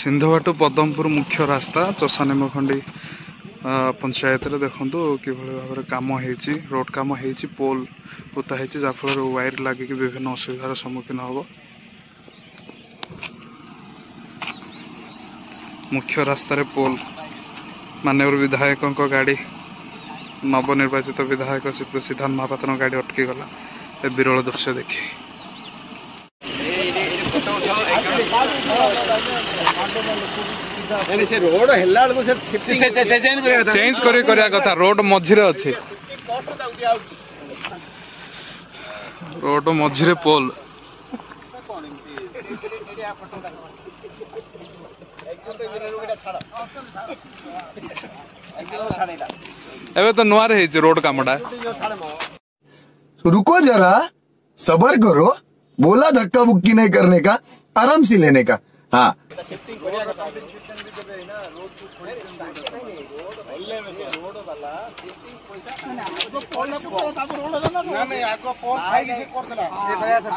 सिंधवाटू पदमपुर मुख्य रास्ता चषानेमखंडी पंचायत रे देखु कि भाव में कम हो रोड कम हो पोल पोता है जहाँफल वायर लगिक विभिन्न असुविधार सम्मुखीन हम। मुख्य रास्तार पोल माननीय विधायक गाड़ी नवनिर्वाचित विधायक सिद्धांत महापात्र गाड़ी अटकी गला। विरल दृश्य देखिए चेंज करिया कथा रोड मझिरे अच्छे रोड मझिरे पोल एबे तो नुआर है रोड कामटा। रुको जरा सबर करो, बोला धक्का बुक्की नहीं करने का, आराम से लेने का। हाँ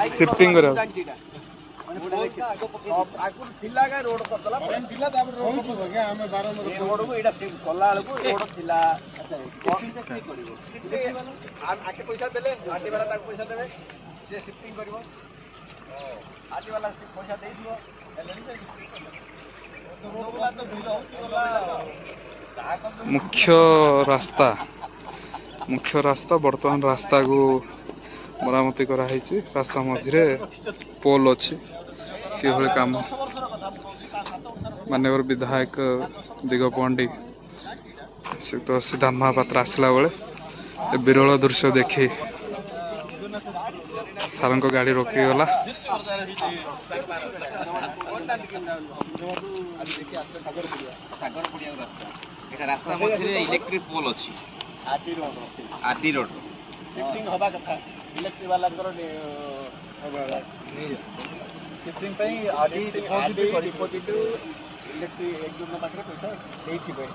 शिफ्टिंग करो मुख्य रास्ता बर्तमान रास्ता को मरामती कराई। रास्ता मझिरे पोल अच्छी कि काम माननीय विधायक दिगपहंडी तो सिद्धांत महापात्र आसला बेले विरल दृश्य देखी सार गाड़ी रोकीगला। रास्ता मझे इलेक्ट्रिक पोल अच्छी आरटी रोड शिफ्टिंग हवा कथा इलेक्ट्रिक वाला शिफ्टिंग पे आदि डिपोजिट इलेक्ट्रिक एक दिन पाखे पैसा देथिबे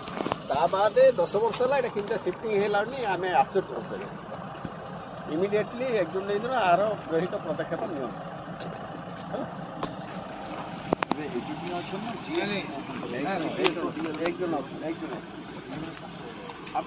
ता बाद 10 वर्ष ला एटा किंता शिफ्टिंग हेलानी आमे आचर करबे इमीडिएटली एक दिन नै दिन आरो गहित पदक्षेप नियो आप